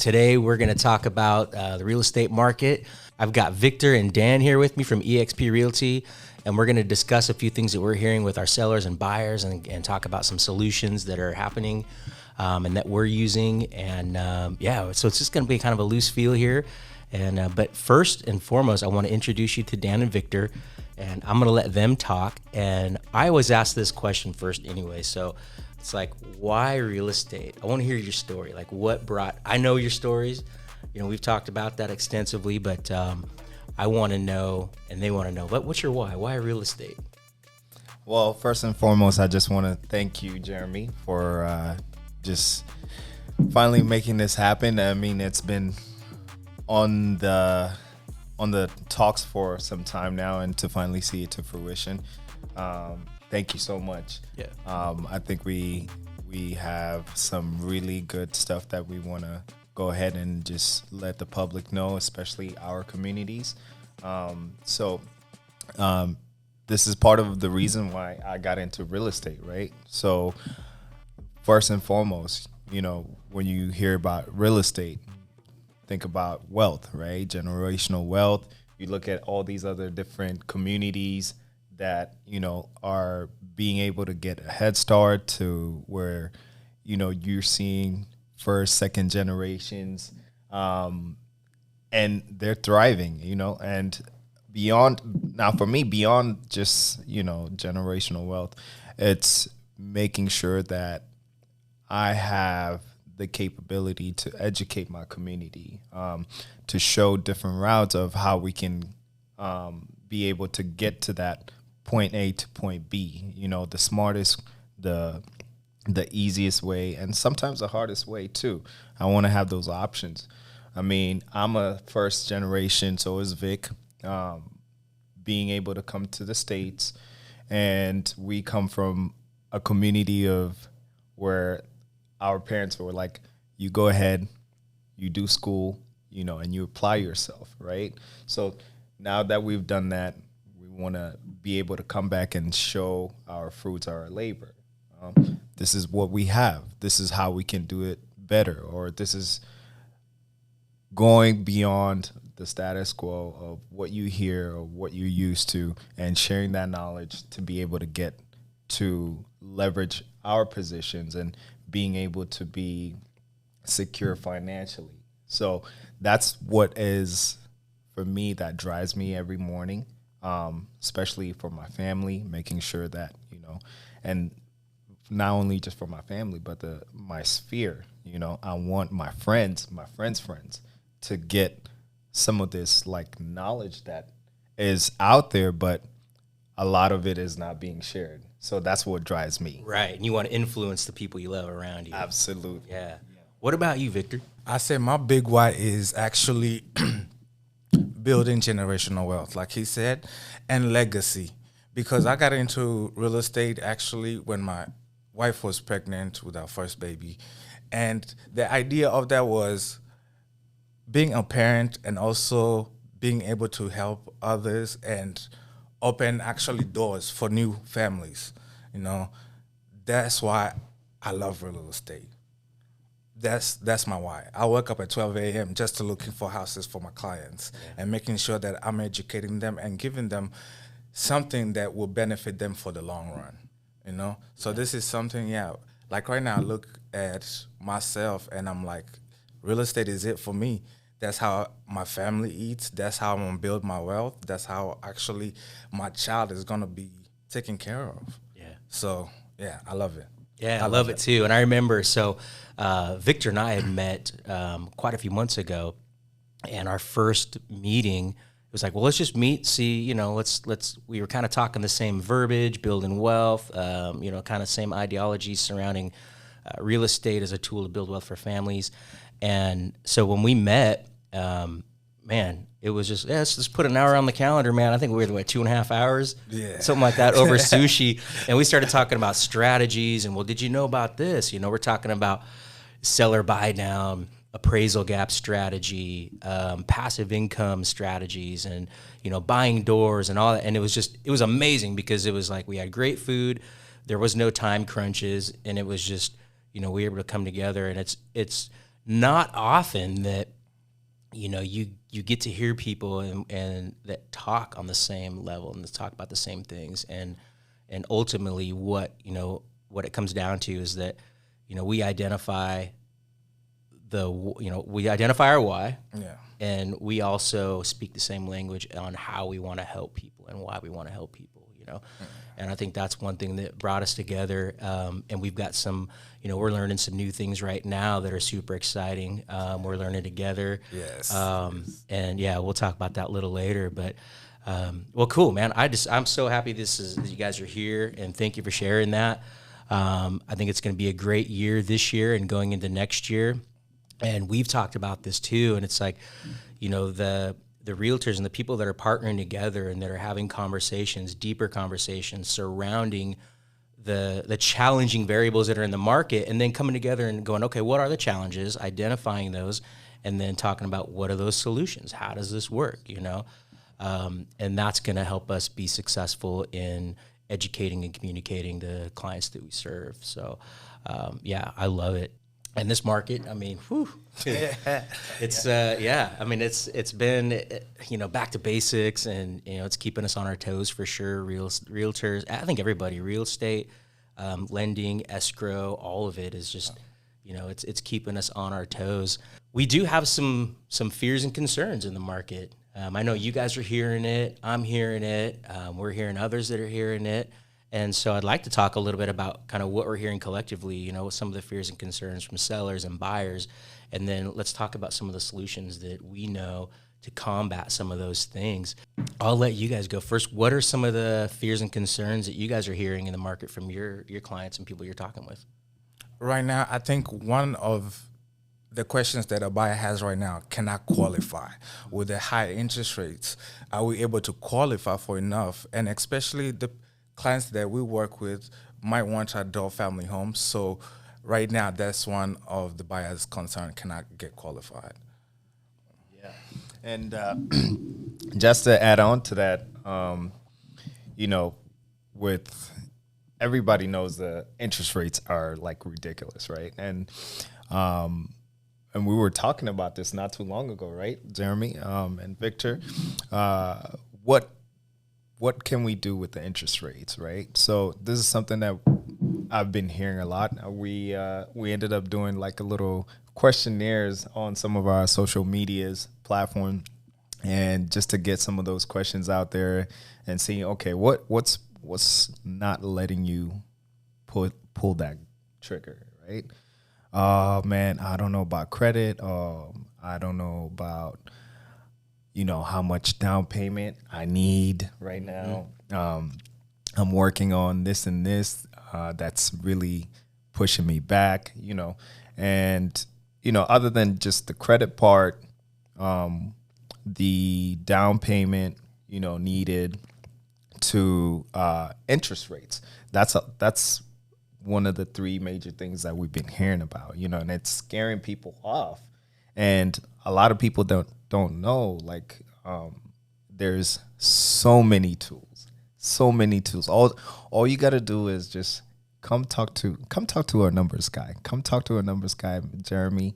Today we're going to talk about the real estate market. I've got Victor and Dan here with me from eXp Realty, and we're going to discuss a few things that we're hearing with our sellers and buyers, and talk about some solutions that are happening and that we're using. And so it's just going to be kind of a loose feel here. And but first and foremost, I want to introduce you to Dan and Victor, and I'm going to let them talk. And I always ask this question first anyway, so it's like, why real estate? I want to hear your story. Like, what brought? I know your stories. You know, we've talked about that extensively, but I want to know, and they want to know. But what's your why? Why real estate? Well, first and foremost, I just want to thank you, Jeremy, for just finally making this happen. I mean, it's been on the talks for some time now, and to finally see it to fruition. Thank you so much. Yeah. I think we have some really good stuff that we want to go ahead and just let the public know, especially our communities. This is part of the reason why I got into real estate, right? So first and foremost, you know, when you hear about real estate, think about wealth, right? Generational wealth. You look at all these other different communities that, you know, are being able to get a head start to where, you know, you're seeing first, second generations, and they're thriving, you know, and beyond. Now for me, beyond just, you know, generational wealth, it's making sure that I have the capability to educate my community, to show different routes of how we can be able to get to that point A to point B, you know, the smartest, the easiest way, and sometimes the hardest way too. I want to have those options. I mean, I'm a first generation, so is Vic, being able to come to the States, and we come from a community of where our parents were like, you go ahead, you do school, you know, and you apply yourself, right? So now that we've done that, we want to be able to come back and show our fruits, our labor. This is what we have. This is how we can do it better, or this is going beyond the status quo of what you hear or what you're used to, and sharing that knowledge to be able to get to leverage our positions and being able to be secure financially. So that's what is, for me, that drives me every morning, especially for my family, making sure that, you know, and not only just for my family, but my sphere, you know, I want my friends' friends to get some of this like knowledge that is out there, but a lot of it is not being shared. So that's what drives me. Right, and you want to influence the people you love around you. Absolutely. Yeah. What about you, Victor? I say my big why is actually building generational wealth, like he said, and legacy. Because I got into real estate actually when my wife was pregnant with our first baby. And the idea of that was being a parent and also being able to help others and open actually doors for new families. You know, that's why I love real estate. That's my why. I wake up at 12 a.m. just to looking for houses for my clients, and making sure that I'm educating them and giving them something that will benefit them for the long run, you know? So this is something, like right now I look at myself and I'm like, real estate is it for me. That's how my family eats. That's how I'm going to build my wealth. That's how actually my child is going to be taken care of. Yeah. So, I love it. Yeah, I love it too. And I remember, Victor and I had met quite a few months ago, and our first meeting, it was like, well, let's just meet, see, you know, we were kind of talking the same verbiage, building wealth, you know, kind of same ideologies surrounding real estate as a tool to build wealth for families. And so when we met, man, it was just, let's just put an hour on the calendar, man. I think we were, 2.5 hours? Yeah. Something like that over sushi. And we started talking about strategies and, well, did you know about this? You know, we're talking about seller buy down, appraisal gap strategy, passive income strategies, and, you know, buying doors and all that. And it was amazing because it was like we had great food. There was no time crunches. And it was just, you know, we were able to come together, and it's not often that, you get to hear people and that talk on the same level and talk about the same things. And ultimately what it comes down to is that, we identify our why. Yeah. And we also speak the same language on how we want to help people and why we want to help people, And I think that's one thing that brought us together. And we've got some, we're learning some new things right now that are super exciting. We're learning together. Yes. And yeah, we'll talk about that a little later. But well, cool, man. I'm so happy that you guys are here, and thank you for sharing that. I think it's going to be a great year this year and going into next year. And we've talked about this too, and it's like, the realtors and the people that are partnering together and that are having conversations, deeper conversations surrounding the challenging variables that are in the market, and then coming together and going, okay, what are the challenges, identifying those, and then talking about what are those solutions? How does this work, And that's going to help us be successful in educating and communicating the clients that we serve. So, yeah, I love it. And this market, I mean, whew, it's it's been back to basics, and it's keeping us on our toes for sure. Realtors, I think everybody, real estate, lending, escrow, all of it is just it's keeping us on our toes. We do have some fears and concerns in the market. I know you guys are hearing it. I'm hearing it. We're hearing others that are hearing it. And so I'd like to talk a little bit about kind of what we're hearing collectively, some of the fears and concerns from sellers and buyers. And then let's talk about some of the solutions that we know to combat some of those things. I'll let you guys go first. What are some of the fears and concerns that you guys are hearing in the market from your clients and people you're talking with? Right now, I think one of the questions that a buyer has right now, can I qualify? With the high interest rates, are we able to qualify for enough? And especially the clients that we work with might want to adopt family homes. So right now, that's one of the buyer's concern, can I get qualified? Yeah. And just to add on to that, with everybody knows the interest rates are like ridiculous, right? And we were talking about this not too long ago, right, Jeremy and Victor? What can we do with the interest rates, right? So this is something that I've been hearing a lot. We ended up doing like a little questionnaires on some of our social medias platform, and just to get some of those questions out there and seeing, okay, what's not letting you pull that trigger, right? Man, I don't know about credit. I don't know about how much down payment I need right now. I'm working on this and this. That's really pushing me back, And, other than just the credit part, the down payment, needed to interest rates. That's one of the three major things that we've been hearing about, and it's scaring people off. And a lot of people don't know, like, there's so many tools. All you got to do is just come talk to our numbers guy. Come talk to our numbers guy, Jeremy,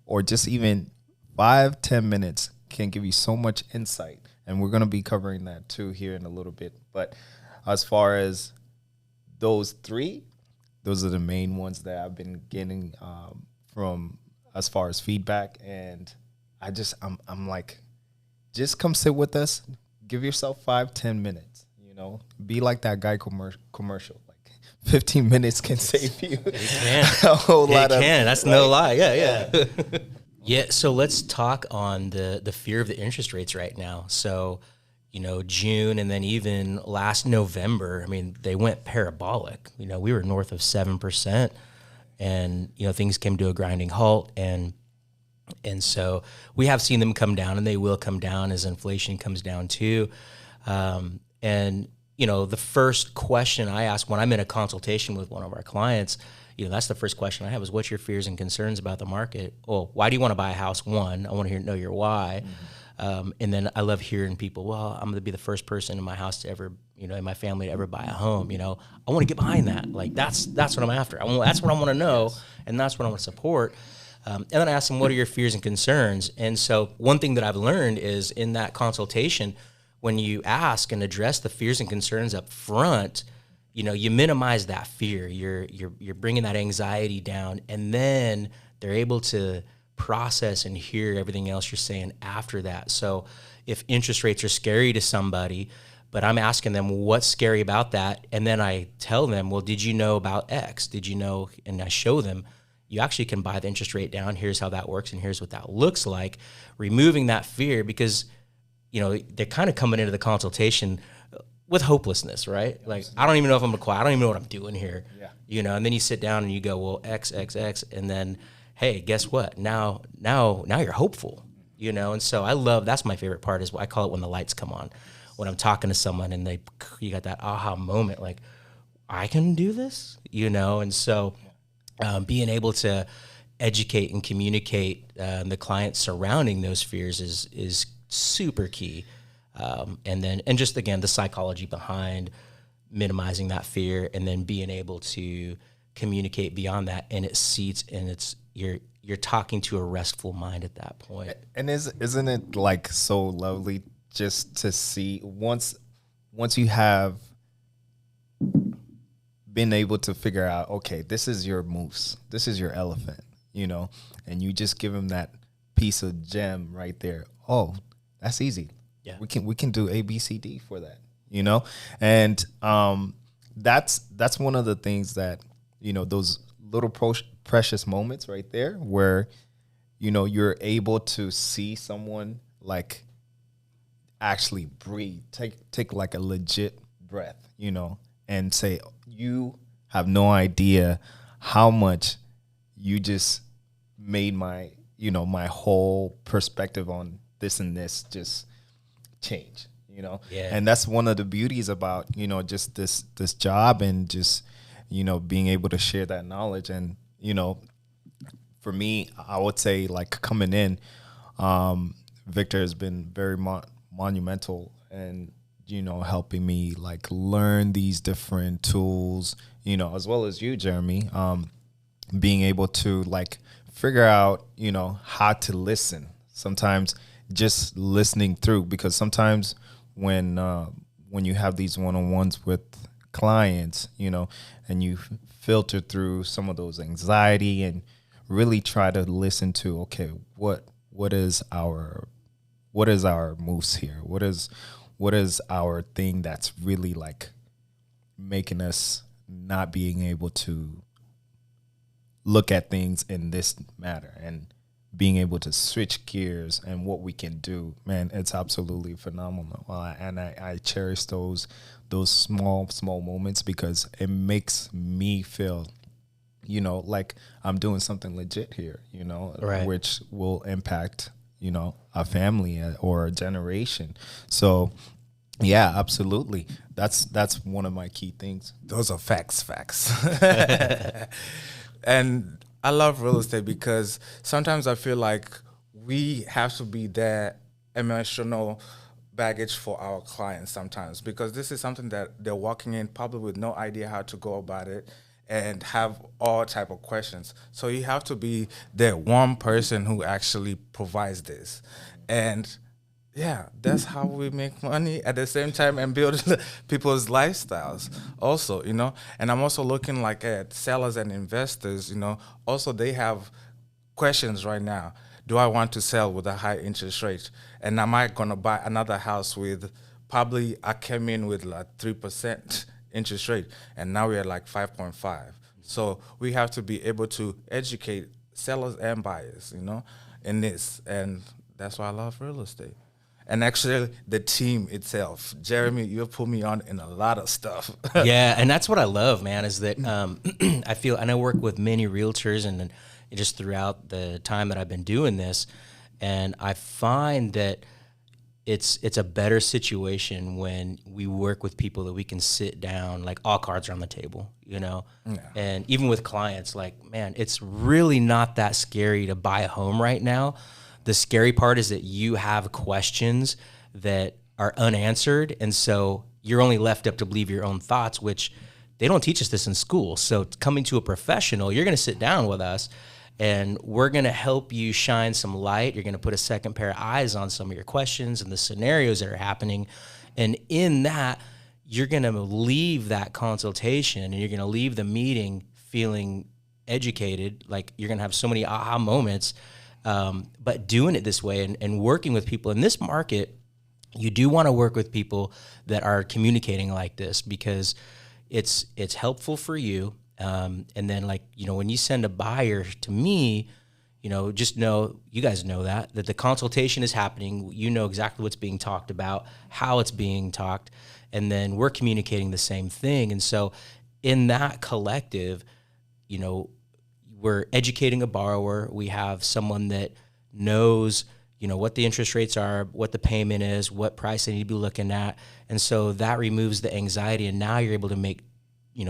or just even 5-10 minutes can give you so much insight. And we're going to be covering that too here in a little bit. But as far as those three, those are the main ones that I've been getting from as far as feedback. And I'm like, just come sit with us. Give yourself 5-10 minutes, be like that guy commercial. Like 15 minutes can save you a whole lot. It can. That's no lie. Yeah. Yeah. So let's talk on the fear of the interest rates right now. So, June and then even last November, I mean, they went parabolic. We were north of 7%, and, things came to a grinding halt. And so we have seen them come down, and they will come down as inflation comes down too. And, the first question I ask when I'm in a consultation with one of our clients, that's the first question I have is, what's your fears and concerns about the market? Well, why do you want to buy a house? One, I want to know your why. Mm-hmm. And then I love hearing people, well, I'm going to be the first person in my house to ever, in my family to ever buy a home. I want to get behind that. Like that's what I'm after. That's what I want to know. Yes. And that's what I want to support. And then I ask them, what are your fears and concerns? And so one thing that I've learned is in that consultation, when you ask and address the fears and concerns up front, you minimize that fear. You're bringing that anxiety down, and then they're able to process and hear everything else you're saying after that. So if interest rates are scary to somebody, but I'm asking them what's scary about that, and then I tell them, well, did you know about X? Did you know? And I show them, you actually can buy the interest rate down. Here's how that works, and here's what that looks like. Removing that fear, because they're kind of coming into the consultation with hopelessness, right? Like, I don't even know if I'm I don't even know what I'm doing here. Yeah. And then you sit down and you go, well, X, and then, hey, guess what? Now you're hopeful, And so that's my favorite part, is I call it when the lights come on. When I'm talking to someone and you got that aha moment, like, I can do this, And so being able to educate and communicate the client surrounding those fears is super key. And just again, the psychology behind minimizing that fear, and then being able to communicate beyond that, and it seats, and you're talking to a restful mind at that point. And isn't it like so lovely just to see once you have been able to figure out, okay, this is your moose, this is your elephant, and you just give him that piece of gem right there. Oh, that's easy. Yeah, we can do A, B, C, D for that, and that's one of the things that those little precious moments right there where you're able to see someone like actually breathe, take like a legit breath, and say, you have no idea how much you just made my my whole perspective on this and this just change, Yeah. And that's one of the beauties about just this job, and just being able to share that knowledge. And for me, I would say, like, coming in, Victor has been very monumental, and helping me like learn these different tools, as well as you, Jeremy, being able to like figure out how to listen. Sometimes just listening through, because sometimes when you have these one-on-ones with clients, and you filter through some of those anxiety and really try to listen to, okay, what is our moose here? What is our thing that's really like making us not being able to look at things in this matter, and being able to switch gears, and what we can do, man, it's absolutely phenomenal. And I cherish those small moments, because it makes me feel, like I'm doing something legit here, right, which will impact, a family or a generation. So yeah, absolutely. That's one of my key things. Those are facts. And I love real estate because sometimes I feel like we have to be that emotional baggage for our clients sometimes, because this is something that they're walking in probably with no idea how to go about it, and have all type of questions. So you have to be that one person who actually provides this. And yeah, that's how we make money at the same time and build people's lifestyles also, And I'm also looking like at sellers and investors, also they have questions right now. Do I want to sell with a high interest rate? And am I going to buy another house with probably I came in with like 3% interest rate, and now we're like 5.5. So we have to be able to educate sellers and buyers, in this. And that's why I love real estate. And actually, the team itself. Jeremy, you've put me on in a lot of stuff. Yeah, and that's what I love, man, is that I feel, and I work with many realtors and just throughout the time that I've been doing this, and I find that it's a better situation when we work with people that we can sit down, like all cards are on the table, Yeah. And even with clients, like, man, it's really not that scary to buy a home right now. The scary part is that you have questions that are unanswered, and so you're only left up to believe your own thoughts, which they don't teach us this in school. So coming to a professional, you're going to sit down with us, And we're going to help you shine some light. You're going to put a second pair of eyes on some of your questions and the scenarios that are happening. And in that, you're going to leave that consultation and you're going to leave the meeting feeling educated. Like you're going to have so many aha moments. But doing it this way and working with people in this market, you do want to work with people that are communicating like this because it's helpful for you. And then like, when you send a buyer to me, just know, you guys know that the consultation is happening. You know exactly what's being talked about, how it's being talked, and then we're communicating the same thing. And so in that collective, we're educating a borrower. We have someone that knows, what the interest rates are, what the payment is, what price they need to be looking at. And so that removes the anxiety. And now you're able to make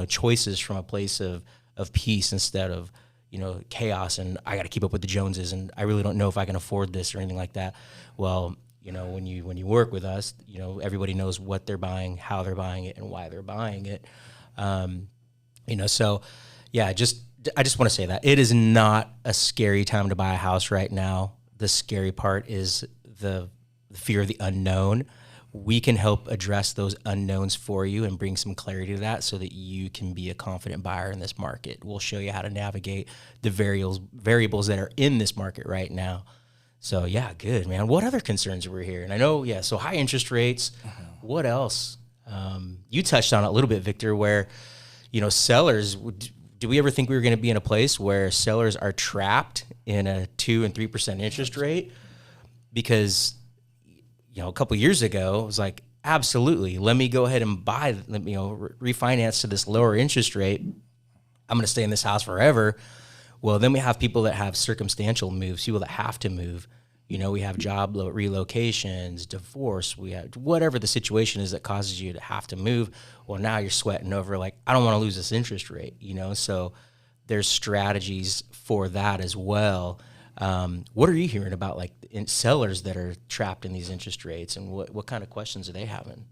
choices from a place of peace instead of, chaos and I got to keep up with the Joneses and I really don't know if I can afford this or anything like that. Well, when you work with us, everybody knows what they're buying, how they're buying it, and why they're buying it. So yeah, I just want to say that it is not a scary time to buy a house right now. The scary part is the fear of the unknown. We can help address those unknowns for you and bring some clarity to that so that you can be a confident buyer in this market. We'll show you how to navigate the variables that are in this market right now. So yeah, good, man. What other concerns were here? And I know, so high interest rates. What else? You touched on it a little bit, Victor, where, sellers, do we ever think we were going to be in a place where sellers are trapped in a 2 and 3% interest rate? Because a couple of years ago, it was like, absolutely, let me go ahead and refinance to this lower interest rate. I'm going to stay in this house forever. Well, then we have people that have circumstantial moves, people that have to move. We have job relocations, divorce, we have whatever the situation is that causes you to have to move. Well, now you're sweating over like, I don't want to lose this interest rate, so there's strategies for that as well. What are you hearing about like sellers that are trapped in these interest rates and what kind of questions are they having?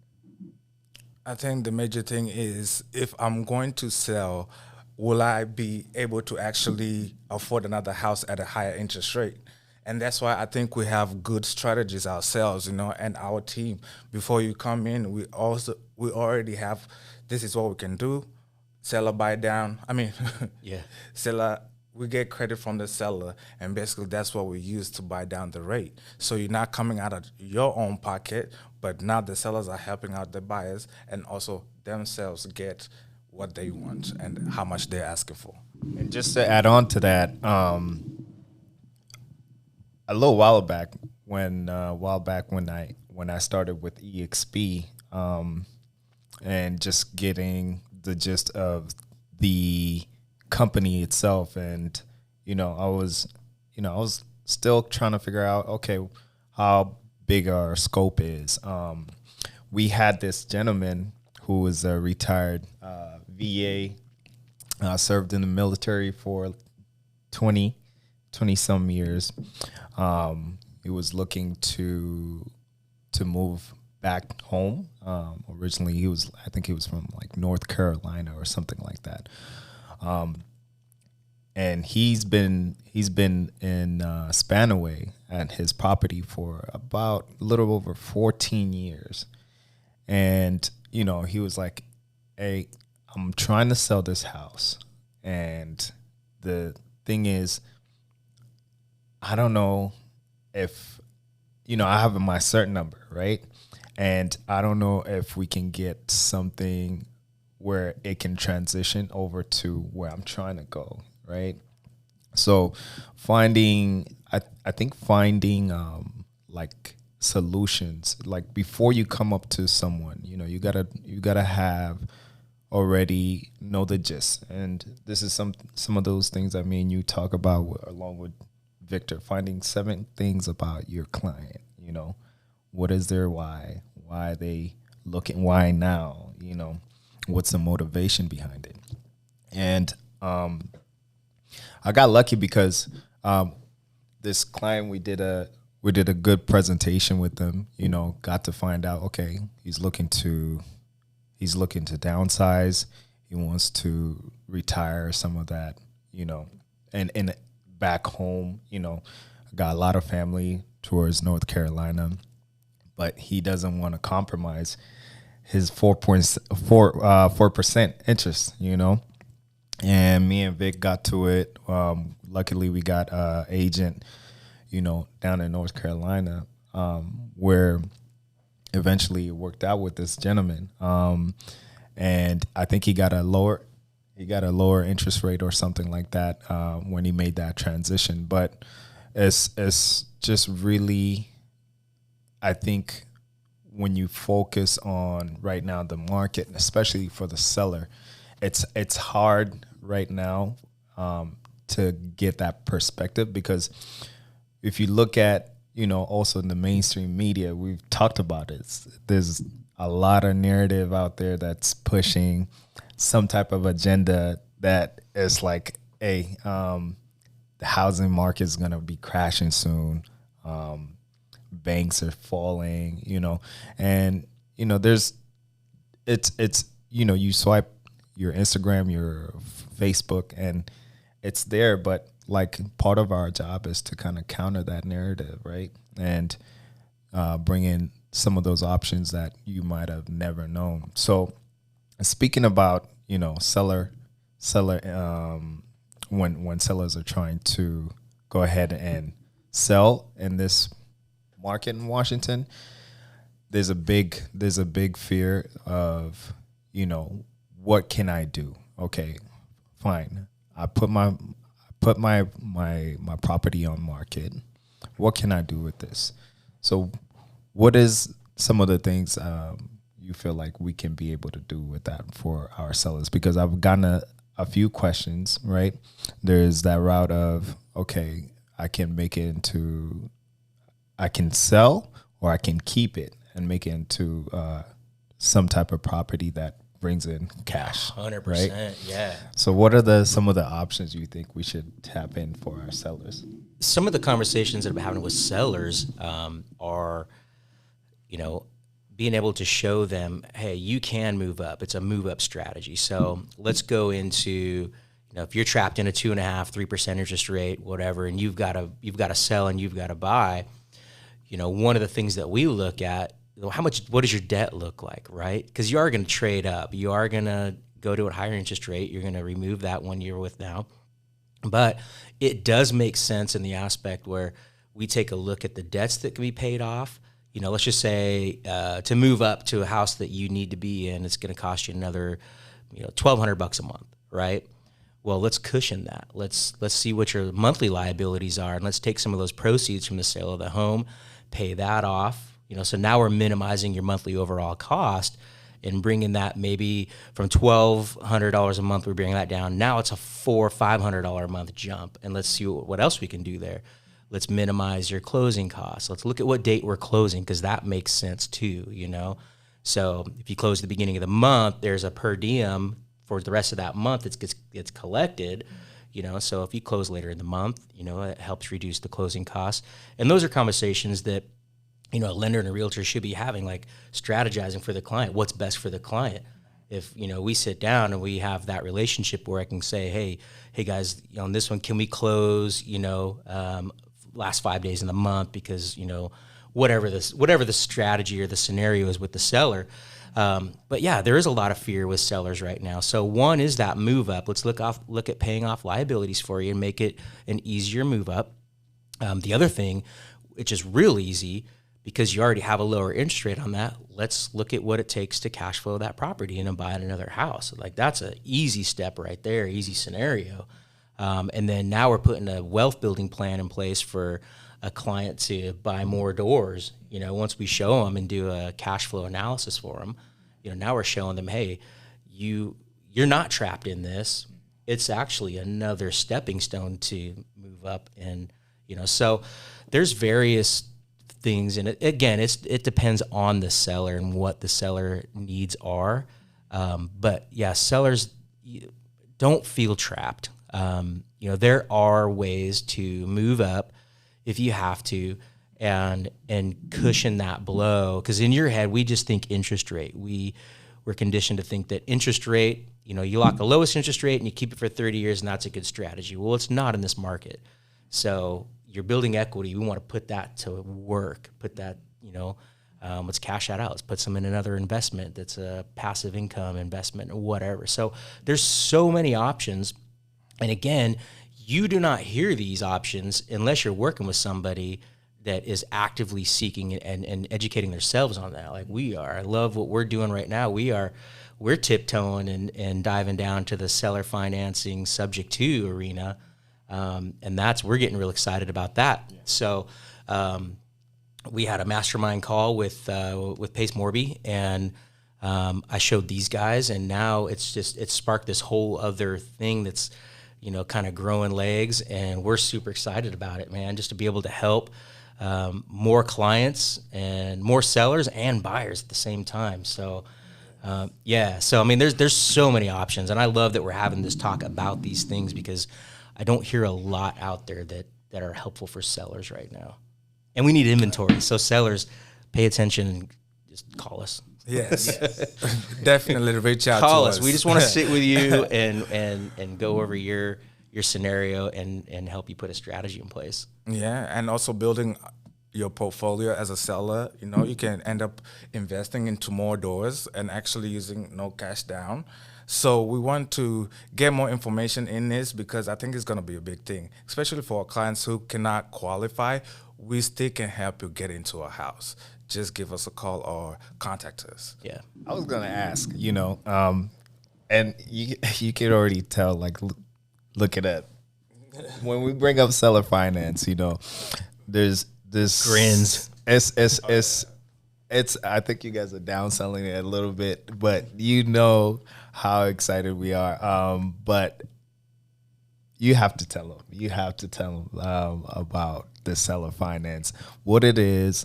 I think the major thing is if I'm going to sell, will I be able to actually afford another house at a higher interest rate? And that's why I think we have good strategies ourselves, and our team. Before you come in, we already have, this is what we can do. Seller buy down. Yeah. Seller, we get credit from the seller, and basically that's what we use to buy down the rate. So you're not coming out of your own pocket, but now the sellers are helping out the buyers and also themselves get what they want and how much they're asking for. And just to add on to that, a little while back when I started with EXP, and just getting the gist of the company itself, and I was still trying to figure out, okay, how big our scope is. We had this gentleman who was a retired VA, served in the military for 20 some years. He was looking to move back home. Originally, I think he was from like North Carolina or something like that. And he's been in Spanaway at his property for about a little over 14 years. And, he was like, hey, I'm trying to sell this house. And the thing is, I don't know if, I have my certain number, right? And I don't know if we can get something where it can transition over to where I'm trying to go, right? So I think finding like solutions, like before you come up to someone, you gotta have already know the gist. And this is some of those things that me and you talk about along with Victor, finding 7 things about your client. What is their why? Why are they looking? Why now? What's the motivation behind it? And I got lucky because this client, we did a good presentation with them. Got to find out, okay, he's looking to downsize. He wants to retire some of that. And back home. Got a lot of family towards North Carolina, but he doesn't want to compromise his 4% interest. And me and Vic got to it. Luckily, we got an agent, down in North Carolina, where eventually it worked out with this gentleman. And I think he got a lower interest rate or something like that when he made that transition. But it's just really, I think, when you focus on right now the market, especially for the seller, it's hard right now to get that perspective, because if you look at also in the mainstream media, we've talked about it. There's a lot of narrative out there that's pushing some type of agenda that is like, hey, the housing market is going to be crashing soon. Banks are falling, and there's it's you swipe your Instagram, your Facebook, and it's there, but like part of our job is to kind of counter that narrative, right? And bring in some of those options that you might have never known. So speaking about, seller, when sellers are trying to go ahead and sell in this market in Washington, there's a big fear of, what can I do? Okay, fine. I put my property on market. What can I do with this? So what is some of the things you feel like we can be able to do with that for our sellers? Because I've gotten a few questions, right? There's that route of, okay, I can sell or I can keep it and make it into some type of property that brings in cash. 100%, right? Yeah. So what are some of the options you think we should tap in for our sellers? Some of the conversations that I've been having with sellers are, being able to show them, hey, you can move up. It's a move up strategy. So let's go into, if you're trapped in a 2.5%, 3% interest rate, whatever, and you've got to sell and you've got to buy. One of the things that we look at, what does your debt look like, right? Because you are going to trade up. You are going to go to a higher interest rate. You're going to remove that one you're with now. But it does make sense in the aspect where we take a look at the debts that can be paid off. Let's just say to move up to a house that you need to be in, it's going to cost you another, $1,200 a month, right? Well, let's cushion that. Let's see what your monthly liabilities are, and let's take some of those proceeds from the sale of the home, pay that off. So now we're minimizing your monthly overall cost and bringing that maybe from $1,200 a month, we're bringing that down. Now it's a $400 or $500 a month jump. And let's see what else we can do there. Let's minimize your closing costs. Let's look at what date we're closing, because that makes sense too, So if you close at the beginning of the month, there's a per diem for the rest of that month that gets collected. So if you close later in the month, it helps reduce the closing costs. And those are conversations that a lender and a realtor should be having, like strategizing for the client, what's best for the client. If, we sit down and we have that relationship where I can say, hey guys, on this one, can we close, last 5 days in the month, because, whatever the strategy or the scenario is with the seller. But yeah, there is a lot of fear with sellers right now. So one is that move up. Let's look at paying off liabilities for you and make it an easier move up. The other thing, which is real easy, because you already have a lower interest rate on that, let's look at what it takes to cash flow that property and then buy another house. Like, that's an easy step right there, easy scenario. And then now we're putting a wealth building plan in place for a client to buy more doors. Once we show them and do a cash flow analysis for them, now we're showing them, hey, you're not trapped in this. It's actually another stepping stone to move up. And, so there's various things, and it depends on the seller and what the seller needs are. But yeah, sellers don't feel trapped. There are ways to move up if you have to, and cushion that blow. Because in your head, we just think interest rate. We're conditioned to think that interest rate, you lock the lowest interest rate and you keep it for 30 years, and that's a good strategy. Well, it's not in this market. So you're building equity. We want to put that to work, put that, let's cash that out. Let's put some in another investment that's a passive income investment or whatever. So there's so many options. And again, you do not hear these options unless you're working with somebody that is actively seeking and educating themselves on that, like we are. I love what we're doing right now. We're tiptoeing and diving down to the seller financing subject to arena, and we're getting real excited about that. Yeah. So we had a mastermind call with Pace Morby, and I showed these guys, and now it's sparked this whole other thing that's kind of growing legs, and we're super excited about it, man. Just to be able to help more clients and more sellers and buyers at the same time. So, So I mean, there's so many options, and I love that we're having this talk about these things because I don't hear a lot out there that are helpful for sellers right now, and we need inventory. So sellers, pay attention and just call us. Yes, definitely reach out. Call to us. We just want to sit with you and go over your scenario and help you put a strategy in place. Yeah, and also building your portfolio as a seller. You can end up investing into more doors and actually using no cash down. So we want to get more information in this because I think it's going to be a big thing, especially for our clients who cannot qualify. We still can help you get into a house. Just give us a call or contact us. Yeah. I was going to ask, and you can already tell, like, look at that. When we bring up seller finance, there's this grins. It's I think you guys are downselling it a little bit, but how excited we are. But you have to tell them. You have to tell them about the seller finance, what it is,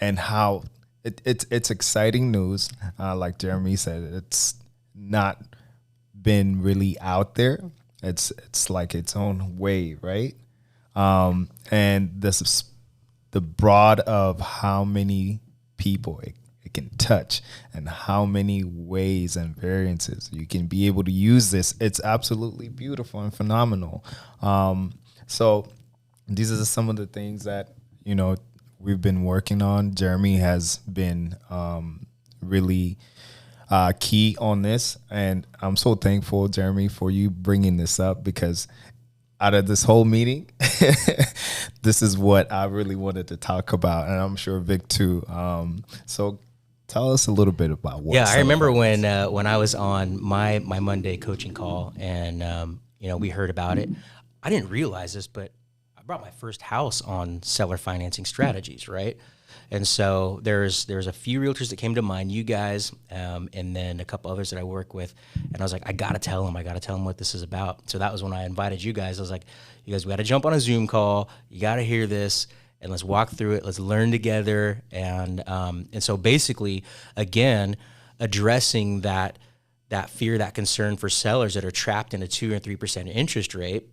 and how it's exciting news. Like Jeremy said, it's not been really out there. It's like its own wave, right? And this is the broad of how many people it can touch and how many ways and variances you can be able to use this. It's absolutely beautiful and phenomenal. So these are some of the things that, we've been working on. Jeremy has been really key on this. And I'm so thankful, Jeremy, for you bringing this up because out of this whole meeting, this is what I really wanted to talk about. And I'm sure Vic too. So tell us a little bit about what. Yeah, I remember when I was on my Monday coaching call and, we heard about it. I didn't realize this, but I brought my first house on seller financing strategies, right? And so there's a few realtors that came to mind, you guys, and then a couple others that I work with. And I was like, I got to tell them what this is about. So that was when I invited you guys. I was like, you guys, we got to jump on a Zoom call. You got to hear this and let's walk through it. Let's learn together. And so basically, again, addressing that fear, that concern for sellers that are trapped in a 2 or 3% interest rate.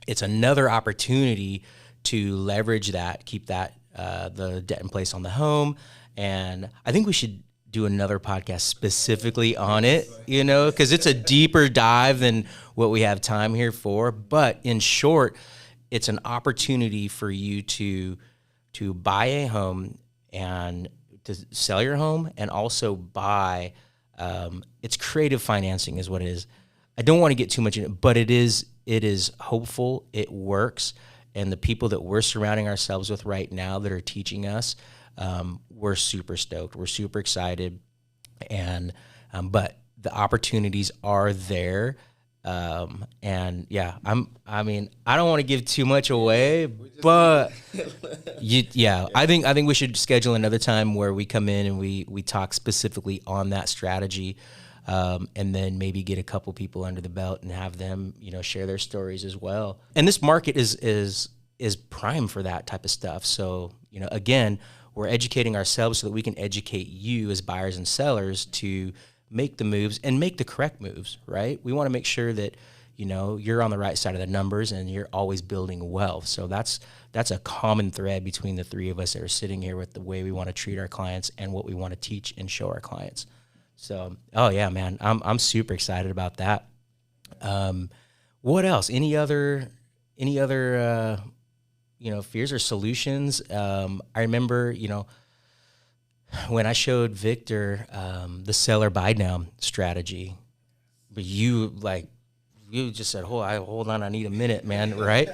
It's another opportunity to leverage that, keep that the debt in place on the home. And I think we should do another podcast specifically on it, because it's a deeper dive than what we have time here for. But in short, it's an opportunity for you to buy a home and to sell your home and also buy. It's creative financing is what it is. I don't want to get too much in it, but it is hopeful. It works. And the people that we're surrounding ourselves with right now that are teaching us, we're super stoked. We're super excited. And but the opportunities are there. And yeah, I don't want to give too much away, but I think we should schedule another time where we come in and we talk specifically on that strategy. And then maybe get a couple people under the belt and have them, share their stories as well. And this market is prime for that type of stuff. So, again, we're educating ourselves so that we can educate you as buyers and sellers to make the moves and make the correct moves, right? We want to make sure that, you're on the right side of the numbers and you're always building wealth. So that's a common thread between the three of us that are sitting here with the way we want to treat our clients and what we want to teach and show our clients. So, oh yeah, man, I'm super excited about that. What else? Any other any other fears or solutions? I remember, when I showed Victor the seller buy down strategy, but you just said, hold on, I need a minute, man, right?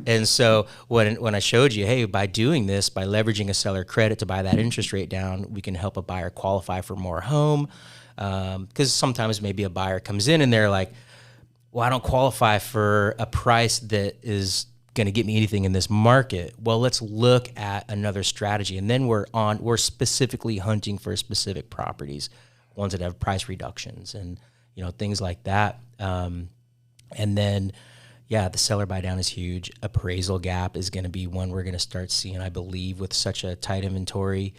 And so when I showed you, hey, by doing this, by leveraging a seller credit to buy that interest rate down, we can help a buyer qualify for more home. Because sometimes maybe a buyer comes in and they're like, well, I don't qualify for a price that is going to get me anything in this market. Well, let's look at another strategy. And then we're specifically hunting for specific properties, ones that have price reductions and, things like that. And then, the seller buy down is huge. Appraisal gap is going to be one we're going to start seeing, I believe, with such a tight inventory.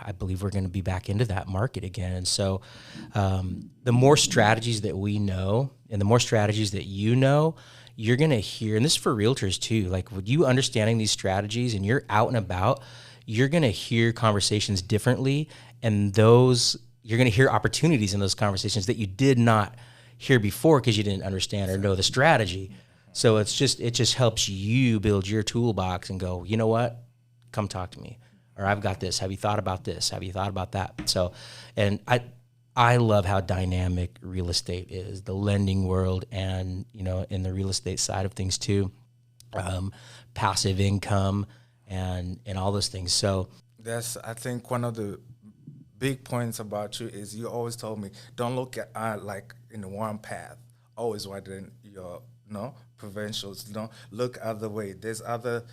I believe we're going to be back into that market again. And so the more strategies that we know and the more strategies that you're going to hear, and this is for realtors too, like with you understanding these strategies and you're out and about, you're going to hear conversations differently. And you're going to hear opportunities in those conversations that you did not hear before because you didn't understand or know the strategy. So it just helps you build your toolbox and go, you know what, come talk to me. Or I've got this. Have you thought about this? Have you thought about that? So, and I love how dynamic real estate is, the lending world, and in the real estate side of things too, passive income and all those things. So that's, I think, one of the big points about you is you always told me, don't look at like in the one path, always widen your provincials. Don't look other way. There's other.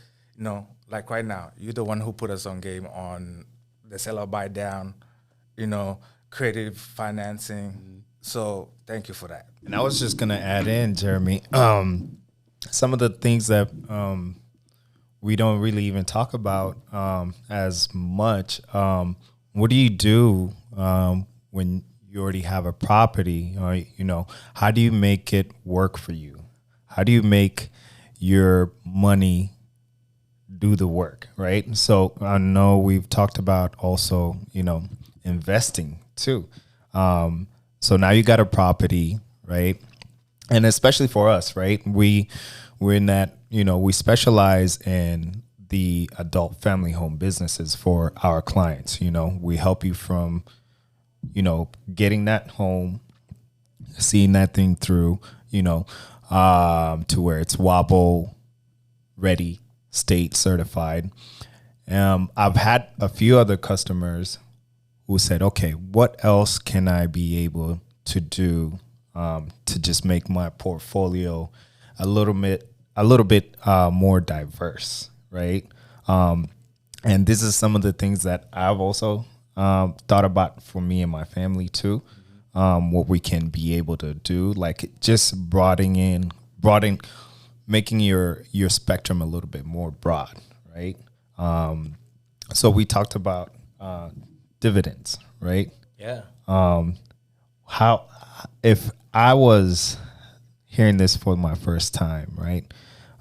Like right now, you're the one who put us on game on the seller buy down, creative financing. Mm-hmm. So thank you for that. And I was just going to add in, Jeremy, some of the things that we don't really even talk about as much. What do you do when you already have a property? How do you make it work for you? How do you make your money do the work, right? So I know we've talked about also, investing too. So now you got a property, right? And especially for us, right? We're in that, we specialize in the adult family home businesses for our clients. We help you from, getting that home, seeing that thing through, to where it's WABO ready, state certified. I've had a few other customers who said, okay, what else can I be able to do to just make my portfolio a little bit more diverse, right? And this is some of the things that I've also thought about for me and my family too. What we can be able to do, like just broadening, making your spectrum a little bit more broad, right? So we talked about dividends, right? Yeah. How, if I was hearing this for my first time, right?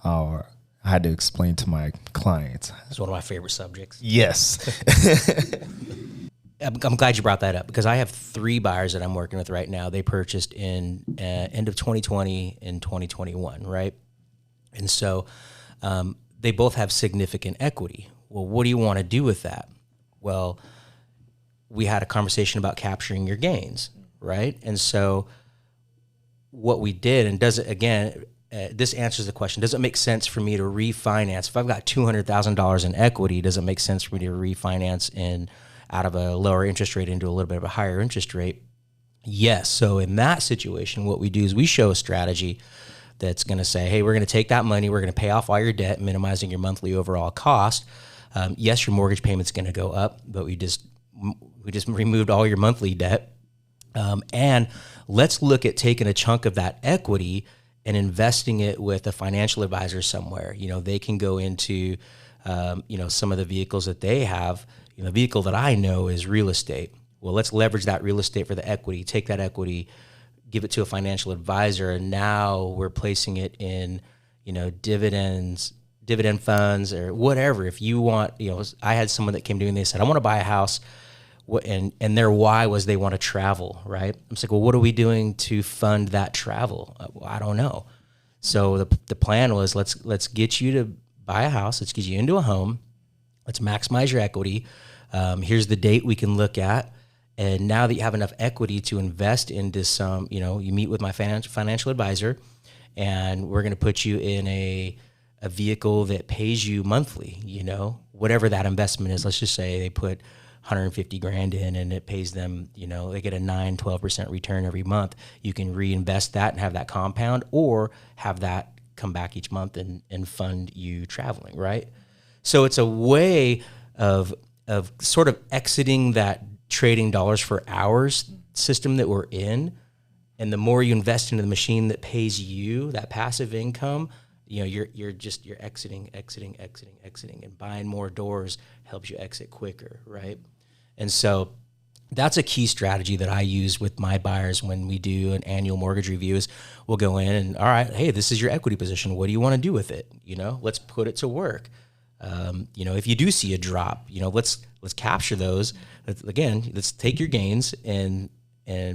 Or I had to explain to my clients. It's one of my favorite subjects. Yes. I'm glad you brought that up because I have 3 buyers that I'm working with right now. They purchased in end of 2020 and 2021, right? And so they both have significant equity. Well, what do you want to do with that? Well, we had a conversation about capturing your gains, right? And so what we did, and does it again, this answers the question, does it make sense for me to refinance? If I've got $200,000 in equity, does it make sense for me to refinance out of a lower interest rate into a little bit of a higher interest rate? Yes. So in that situation, what we do is we show a strategy that's going to say, hey, we're going to take that money, we're going to pay off all your debt, minimizing your monthly overall cost. Yes, your mortgage payment's going to go up, but we just removed all your monthly debt. And let's look at taking a chunk of that equity and investing it with a financial advisor somewhere. They can go into, some of the vehicles that they have. The vehicle that I know is real estate. Well, let's leverage that real estate for the equity, take that equity, give it to a financial advisor, and now we're placing it in, dividend funds or whatever. If you want, I had someone that came to me and they said, I want to buy a house, and their why was they want to travel, right? I'm like, well, what are we doing to fund that travel? Well, I don't know. So the plan was let's get you to buy a house. Let's get you into a home. Let's maximize your equity. Here's the date we can look at. And now that you have enough equity to invest into some, you meet with my financial advisor, and we're going to put you in a vehicle that pays you monthly, whatever that investment is. Let's just say they put 150 grand in and it pays them, they get a 12% return every month. You can reinvest that and have that compound, or have that come back each month and fund you traveling, right? So it's a way of sort of exiting that trading dollars for hours system that we're in. And the more you invest into the machine that pays you that passive income, you're exiting, and buying more doors helps you exit quicker, right? And so that's a key strategy that I use with my buyers when we do an annual mortgage review. Is we'll go in and, all right, hey, this is your equity position. What do you want to do with it? Let's put it to work. If you do see a drop, let's capture those. Let's take your gains and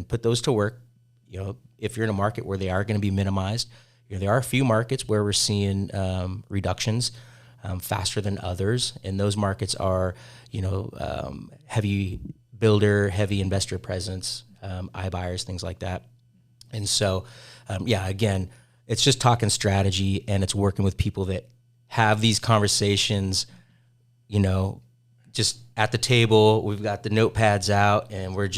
put those to work. If you're in a market where they are going to be minimized, there are a few markets where we're seeing reductions faster than others, and those markets are, heavy builder, heavy investor presence, iBuyers, things like that. And so, again, it's just talking strategy, and it's working with people that have these conversations, just at the table. We've got the notepads out, and we're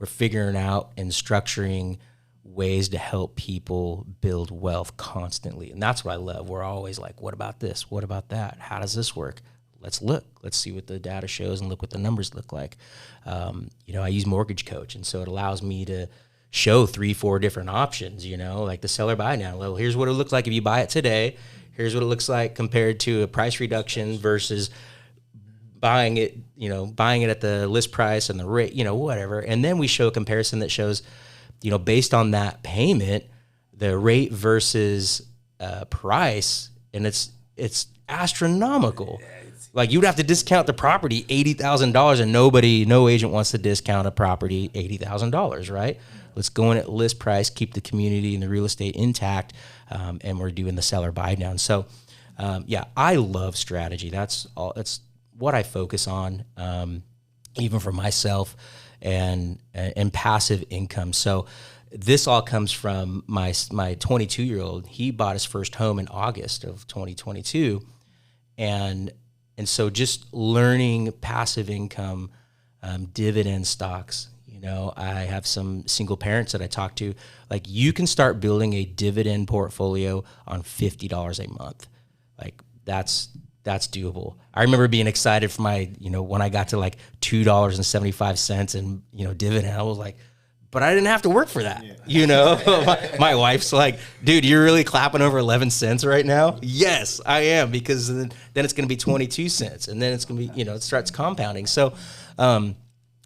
figuring out and structuring ways to help people build wealth constantly. And that's what I love. We're always like, what about this? What about that? How does this work? Let's look. Let's see what the data shows and look what the numbers look like. I use Mortgage Coach, and so it allows me to show 3-4 different options, like the seller buy now. Well, here's what it looks like if you buy it today. Here's what it looks like compared to a price reduction versus buying it at the list price and the rate, whatever. And then we show a comparison that shows, based on that payment, the rate versus price, and it's astronomical. Like, you'd have to discount the property $80,000, and no agent wants to discount a property $80,000, right? Let's go in at list price, keep the community and the real estate intact, and we're doing the seller buy down. So, I love strategy. That's what I focus on, even for myself, and passive income. So this all comes from my 22-year-old. He bought his first home in August of 2022, and so just learning passive income, dividend stocks. I have some single parents that I talk to. Like, you can start building a dividend portfolio on $50 a month. Like, that's doable. I remember being excited for my, when I got to like $2.75 and, dividend, I was like, but I didn't have to work for that. Yeah. My wife's like, dude, you're really clapping over 11 cents right now? Yes, I am, because then it's going to be 22 cents, and then it's going to be, it starts compounding. So,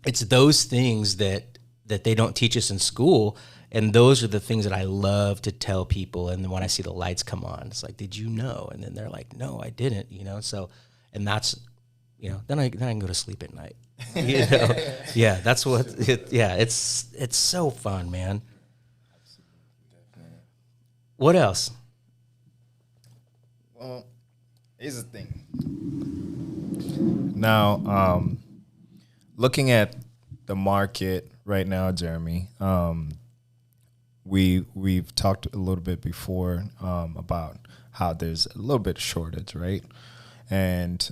it's those things that they don't teach us in school. And those are the things that I love to tell people. And then when I see the lights come on, it's like, did you know? And then they're like, no, I didn't, So, and that's, then I can go to sleep at night, Yeah, that's what, it's so fun, man. What else? Well, here's the thing. Now, looking at the market right now, Jeremy, we've talked a little bit before about how there's a little bit of shortage, right? And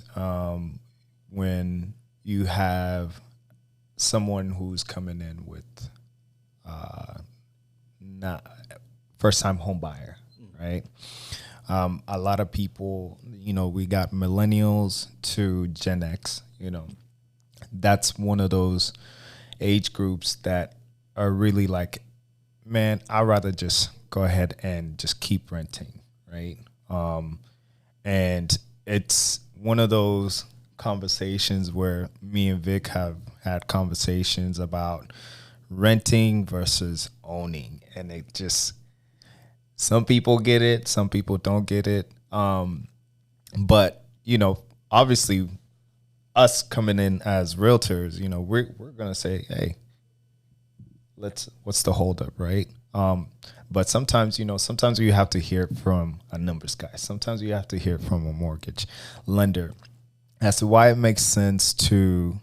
when you have someone who's coming in with not first-time home buyer, right? A lot of people, we got millennials to Gen X, that's one of those age groups that are really like, man, I'd rather just go ahead and just keep renting, right? And it's one of those conversations where me and Vic have had conversations about renting versus owning. And it just, some people get it, some people don't get it. But, obviously, us coming in as realtors, we're going to say, hey, what's the holdup, right? But sometimes, sometimes you have to hear it from a numbers guy. Sometimes you have to hear it from a mortgage lender as to why it makes sense to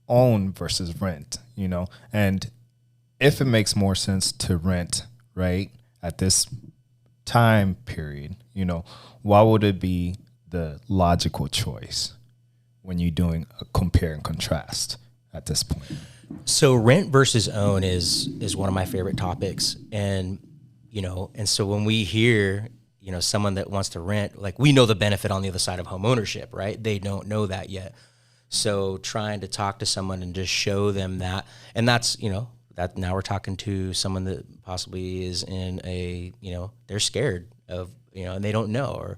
own versus rent, and if it makes more sense to rent, right, at this time period, why would it be the logical choice when you're doing a compare and contrast at this point? So rent versus own is one of my favorite topics. And, and so when we hear, someone that wants to rent, like we know the benefit on the other side of home ownership, right? They don't know that yet. So trying to talk to someone and just show them that, and that's, that now we're talking to someone that possibly is in a, they're scared of, and they don't know, or,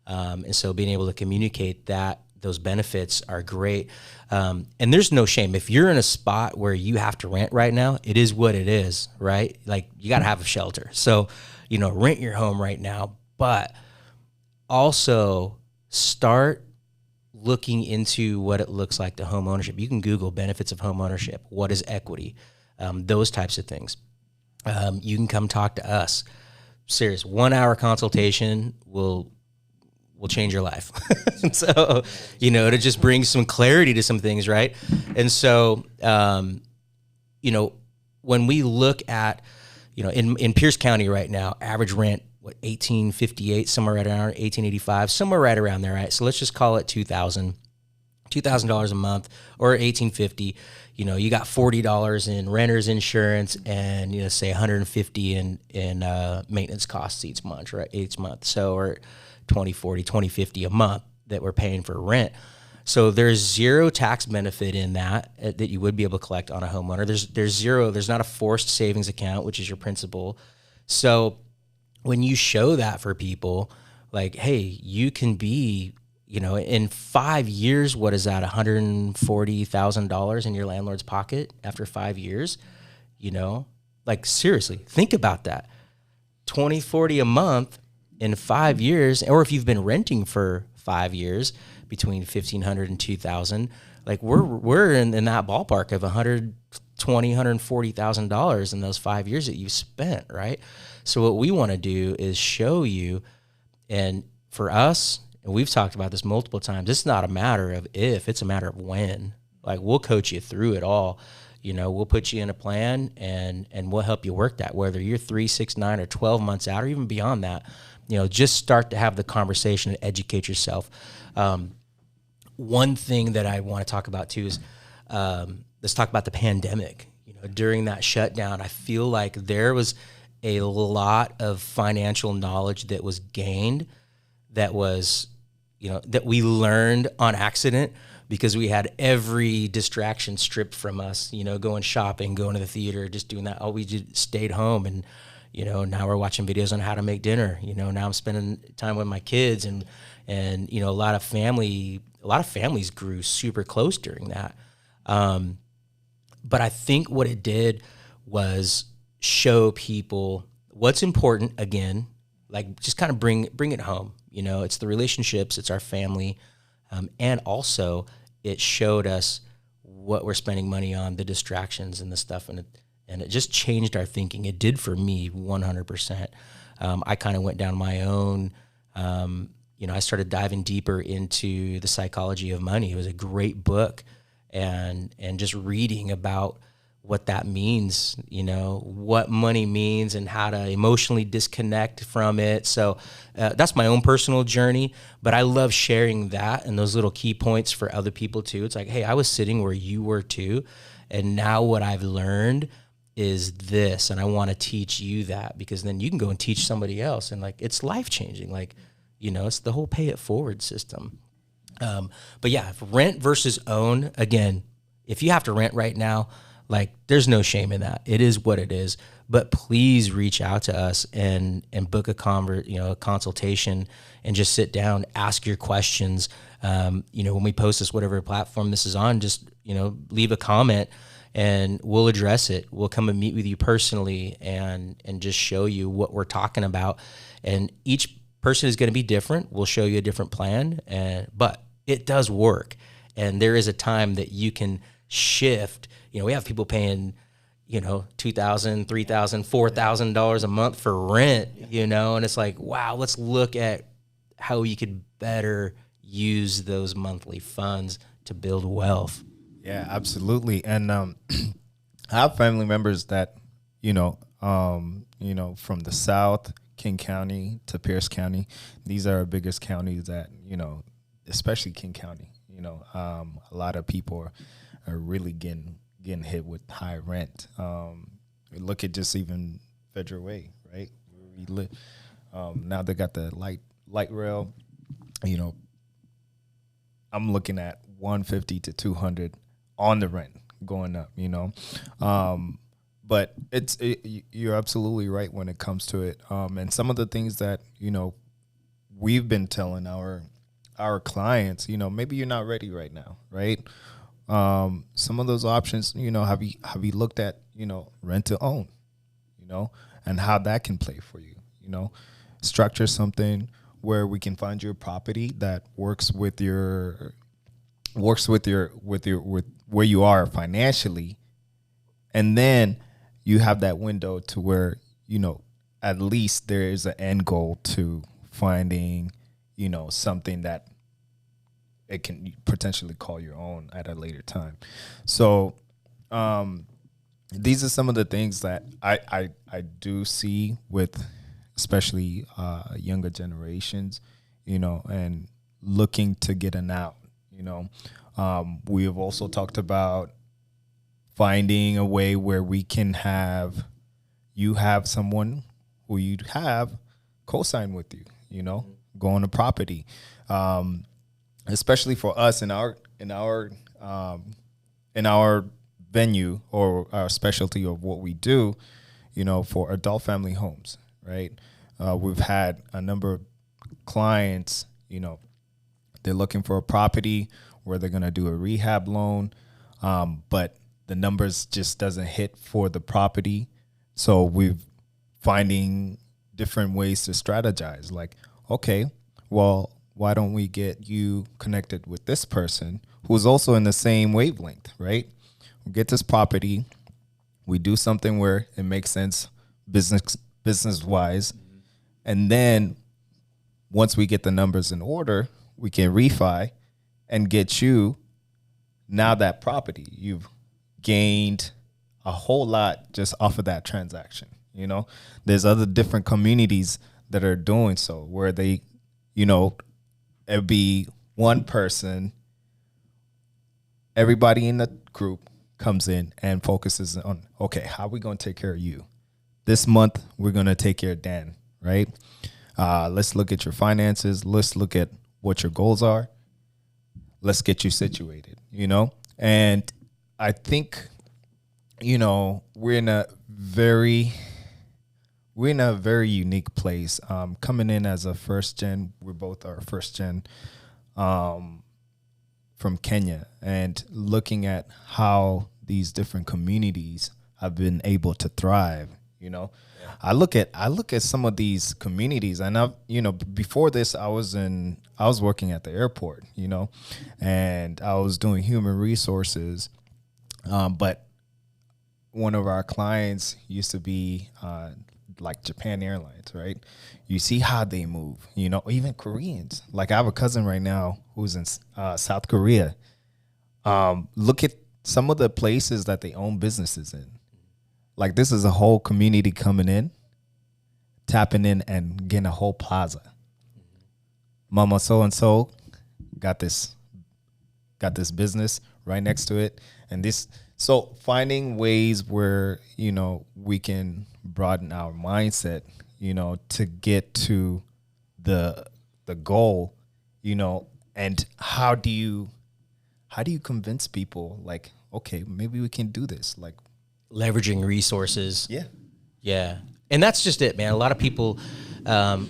and so being able to communicate that those benefits are great. And there's no shame. If you're in a spot where you have to rent right now, it is what it is, right? Like you got to have a shelter. So, rent your home right now, but also start looking into what it looks like to home ownership. You can Google benefits of home ownership. What is equity? Those types of things. You can come talk to us. Serious 1 hour consultation will change your life. So, to just bring some clarity to some things, right? And so, when we look at, in Pierce County right now, average rent, $1,858, somewhere right around $1,885, somewhere right around there, right? So let's just call it $2,000 a month, or $1,850. You got $40 in renter's insurance, and say $150 in maintenance costs each month, right? Each month. So, or $20, $40, $20, $50 a month that we're paying for rent. So there's zero tax benefit in that you would be able to collect on a homeowner. There's not a forced savings account, which is your principal. So when you show that for people, like, hey, you can be, in 5 years, what is that, $140,000 in your landlord's pocket after 5 years? Like seriously, think about that. $20, $40 a month in 5 years, or if you've been renting for 5 years, between $1,500 and $2,000, like we're in that ballpark of $120,000, $140,000 in those 5 years that you've spent, right? So what we want to do is show you, and for us, and we've talked about this multiple times, it's not a matter of if, it's a matter of when. Like we'll coach you through it all. We'll put you in a plan and we'll help you work that, whether you're 3, 6, 9, or 12 months out, or even beyond that. Just start to have the conversation and educate yourself. One thing that I want to talk about too is, let's talk about the pandemic. During that shutdown, I feel like there was a lot of financial knowledge that was gained that was, that we learned on accident, because we had every distraction stripped from us, going shopping, going to the theater, just doing that. All we did, stayed home, and, now we're watching videos on how to make dinner. Now I'm spending time with my kids, and a lot of families grew super close during that. But I think what it did was show people what's important again, like just kind of bring it home. It's the relationships, it's our family. And also it showed us what we're spending money on, the distractions and the stuff. And it just changed our thinking. It did for me 100%. I kind of went down my own, I started diving deeper into the psychology of money. It was a great book, and just reading about what that means, what money means and how to emotionally disconnect from it. So that's my own personal journey, but I love sharing that and those little key points for other people too. It's like, hey, I was sitting where you were too, and now what I've learned is this, and I want to teach you that, because then you can go and teach somebody else, and like it's life-changing. Like, it's the whole pay it forward system. But yeah, rent versus own, again, if you have to rent right now, like there's no shame in that. It is what it is. But please reach out to us and book a consultation, and just sit down, ask your questions. When we post this, whatever platform this is on, just, leave a comment and we'll address it. We'll come and meet with you personally and just show you what we're talking about. And each person is going to be different. We'll show you a different plan, but it does work. And there is a time that you can shift. We have people paying, $2,000, $3,000, $4,000 a month for rent, and it's like, wow, let's look at how you could better use those monthly funds to build wealth. Yeah, absolutely. And I have family members that, from the South, King County to Pierce County. These are our biggest counties that, especially King County, a lot of people are really getting hit with high rent. Look at just even Federal Way, right? Where we live. Now they got the light rail. I'm looking at 150 to 200 on the rent going up. But you're absolutely right when it comes to it. And some of the things that we've been telling our clients, maybe you're not ready right now, right? Some of those options, have you looked at, rent to own, and how that can play for you, structure something where we can find your property that works with where you are financially. And then you have that window to where, at least there is an end goal to finding, something that it can potentially call your own at a later time. So these are some of the things that I do see with especially younger generations, and looking to get an out. We have also talked about finding a way where we can have someone who you have co-sign with you, go on a property. Especially for us in our venue or our specialty of what we do, for adult family homes, right? We've had a number of clients, they're looking for a property where they're going to do a rehab loan, but the numbers just doesn't hit for the property. So we're finding different ways to strategize. Like, okay, well, why don't we get you connected with this person who's also in the same wavelength, right? We get this property, we do something where it makes sense business-wise, and then once we get the numbers in order, we can refi and get you now that property. You've gained a whole lot just off of that transaction. There's other different communities that are doing so where they, it'd be one person, everybody in the group comes in and focuses on, okay, how are we going to take care of you? This month, we're going to take care of Dan, right? Let's look at your finances. Let's look at what your goals are. Let's get you situated, And I think, we're in a very unique place. Coming in as a first gen, we both are first gen from Kenya, and looking at how these different communities have been able to thrive. I look at some of these communities, and before this, I was working at the airport, and I was doing human resources, but one of our clients used to be like Japan Airlines, right? You see how they move, even Koreans. Like I have a cousin right now who's in South Korea. Look at some of the places that they own businesses in. Like this is a whole community coming in, tapping in and getting a whole plaza. Mama so-and-so got this business right next to it. And this, so finding ways where, we can broaden our mindset, to get to the goal, and how do you convince people like, okay, maybe we can do this, like Leveraging resources. Yeah. Yeah. And that's just it, man. A lot of people, I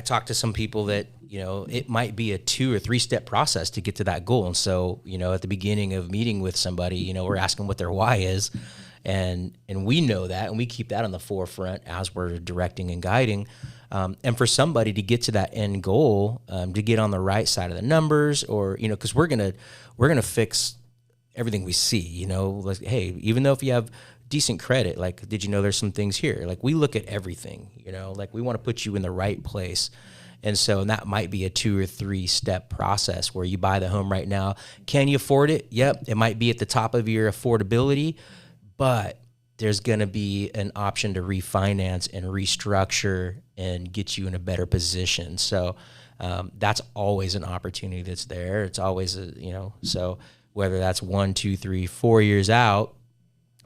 talked to some people that, it might be a 2 or 3 step process to get to that goal. And so, at the beginning of meeting with somebody, we're asking what their why is. And we know that, and we keep that on the forefront as we're directing and guiding. And for somebody to get to that end goal, to get on the right side of the numbers, or, because we're going to fix everything we see, like, hey, even though if you have decent credit, like, did you know there's some things here? Like, we look at everything, like we want to put you in the right place. And so that might be a 2 or 3 step process where you buy the home right now. Can you afford it? Yep. It might be at the top of your affordability, but there's going to be an option to refinance and restructure and get you in a better position. So that's always an opportunity that's there. It's always, so whether that's 1, 2, 3, 4 years out,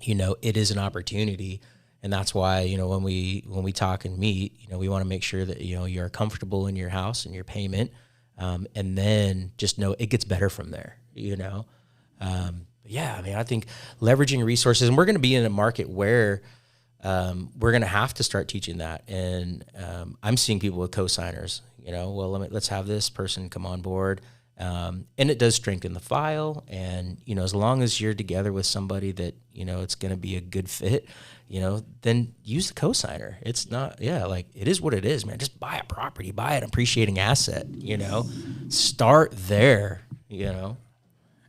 it is an opportunity. And that's why, when we talk and meet, we want to make sure that, you're comfortable in your house and your payment. And then just know it gets better from there, Yeah, I mean, I think leveraging resources, and we're going to be in a market where we're going to have to start teaching that. And I'm seeing people with co-signers, well, let's have this person come on board. And it does strengthen the file. And, as long as you're together with somebody that, it's going to be a good fit, then use the co-signer. It's not, it is what it is, man. Just buy a property, buy an appreciating asset, start there,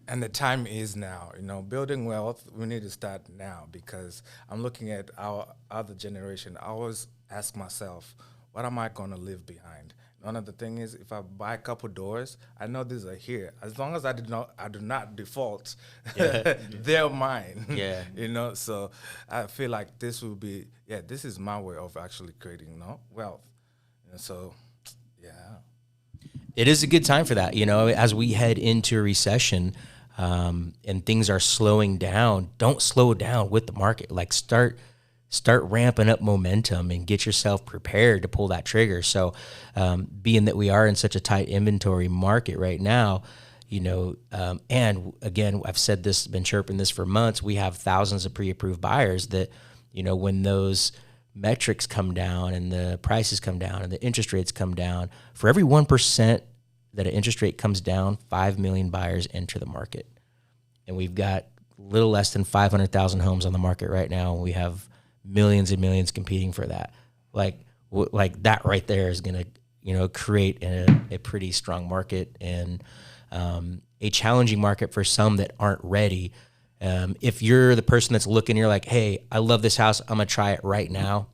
And the time is now. Building wealth, we need to start now, because I'm looking at our other generation. I always ask myself, what am I going to leave behind? One of the thing is, if I buy a couple doors, I know these are here. As long as I do not default, they're mine. Yeah. So I feel like this will be, this is my way of actually creating wealth. So, yeah. It is a good time for that, as we head into a recession. And things are slowing down, don't slow down with the market. Like start ramping up momentum and get yourself prepared to pull that trigger. So being that we are in such a tight inventory market right now, and again, I've said this, been chirping this for months, we have thousands of pre-approved buyers that, when those metrics come down and the prices come down and the interest rates come down, for every 1% that an interest rate comes down, 5 million buyers enter the market. And we've got a little less than 500,000 homes on the market right now. And we have millions and millions competing for that. Like that right there is going to, create a pretty strong market and a challenging market for some that aren't ready. If you're the person that's looking, you're like, hey, I love this house, I'm going to try it right now.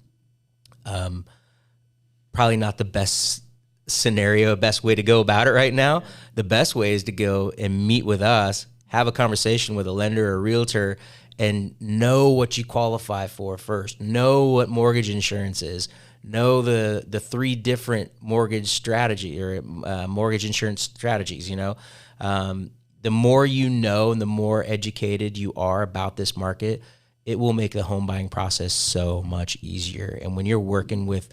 Probably not the best scenario, best way to go about it right now. The best way is to go and meet with us, have a conversation with a lender or a realtor, and know what you qualify for first. Know what mortgage insurance is. Know the 3 different mortgage strategy or mortgage insurance strategies. The more you know and the more educated you are about this market, it will make the home buying process so much easier. And when you're working with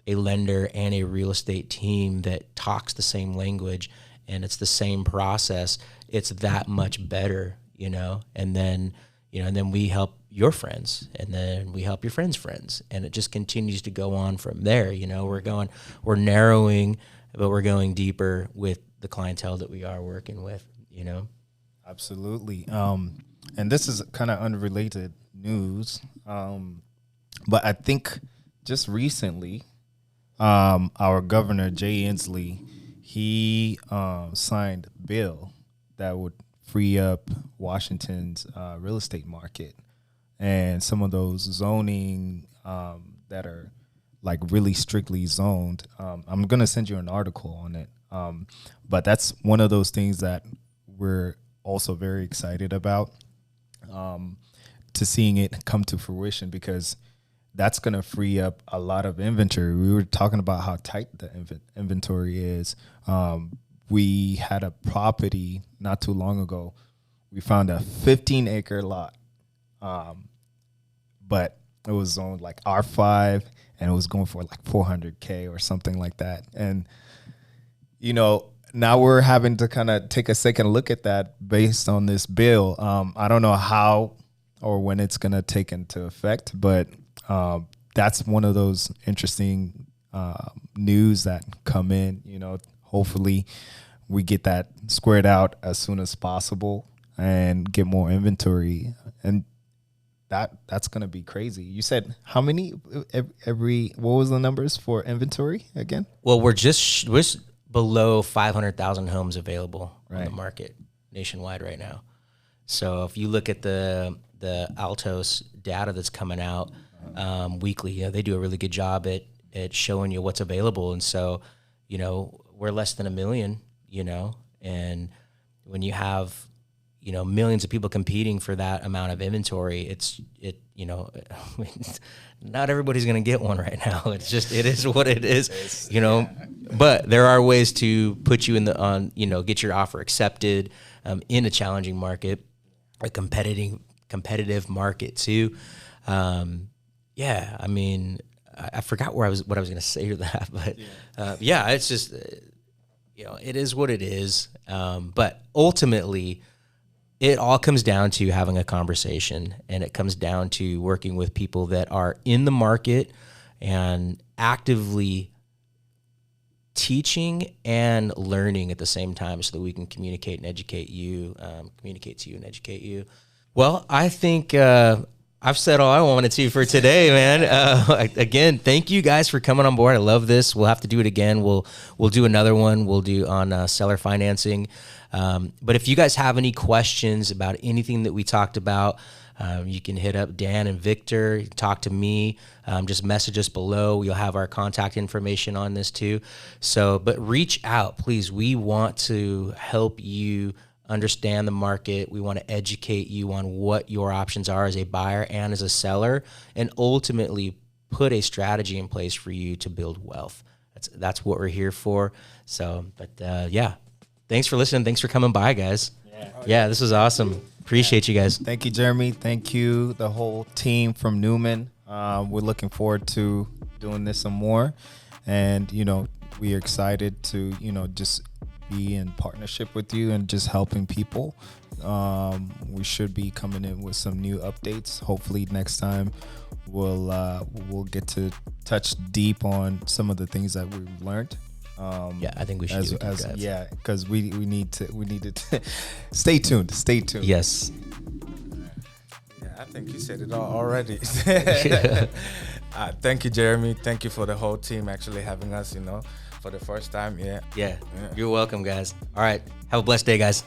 a lender and a real estate team that talks the same language and it's the same process, it's that much better, and then, and then we help your friends and then we help your friends' friends. And it just continues to go on from there. We're narrowing, but we're going deeper with the clientele that we are working with, Absolutely. And this is kind of unrelated news. But I think just recently, our governor, Jay Inslee, he signed a bill that would free up Washington's real estate market, and some of those zoning that are like really strictly zoned. I'm going to send you an article on it. But that's one of those things that we're also very excited about, to seeing it come to fruition, because that's going to free up a lot of inventory. We were talking about how tight the inventory is. We had a property not too long ago. We found a 15-acre lot, but it was zoned like R5, and it was going for like $400K or something like that. And, now we're having to kind of take a second look at that based on this bill. I don't know how or when it's going to take into effect, but that's one of those interesting news that come in. Hopefully we get that squared out as soon as possible and get more inventory. And that's going to be crazy. You said how many what was the numbers for inventory again? Well, we're below 500,000 homes available on the market nationwide right now. So if you look at the Altos data that's coming out weekly, they do a really good job at showing you what's available. And so, we're less than 1 million, and when you have, millions of people competing for that amount of inventory, not everybody's going to get one right now. It is what it is, but there are ways to put you get your offer accepted in a challenging market, a competitive market too. I mean, I forgot what I was going to say to that, but it's just, it is what it is. But ultimately, it all comes down to having a conversation, and it comes down to working with people that are in the market and actively teaching and learning at the same time, so that we can communicate to you and educate you. Well, I think I've said all I wanted to for today, man. Again, thank you guys for coming on board. I love this. We'll have to do it again. We'll do another one. We'll do on seller financing. But if you guys have any questions about anything that we talked about, you can hit up Dan and Victor, talk to me, just message us below. You'll have our contact information on this too. So, but reach out, please. We want to help you understand the market. We want to educate you on what your options are as a buyer and as a seller, and ultimately put a strategy in place for you to build wealth. That's what we're here for. So, but thanks for listening. Thanks for coming by, guys. Yeah, this was awesome. Appreciate you guys. Thank you, Jeremy. Thank you, the whole team from Newman. We're looking forward to doing this some more, and we are excited to just be in partnership with you and just helping people. We should be coming in with some new updates. Hopefully next time we'll get to touch deep on some of the things that we've learned. I think we should because we need to stay tuned. Yes. I think you said it all already. Thank you, Jeremy. Thank you for the whole team actually having us, for the first time. Yeah. You're welcome, guys. All right. Have a blessed day, guys.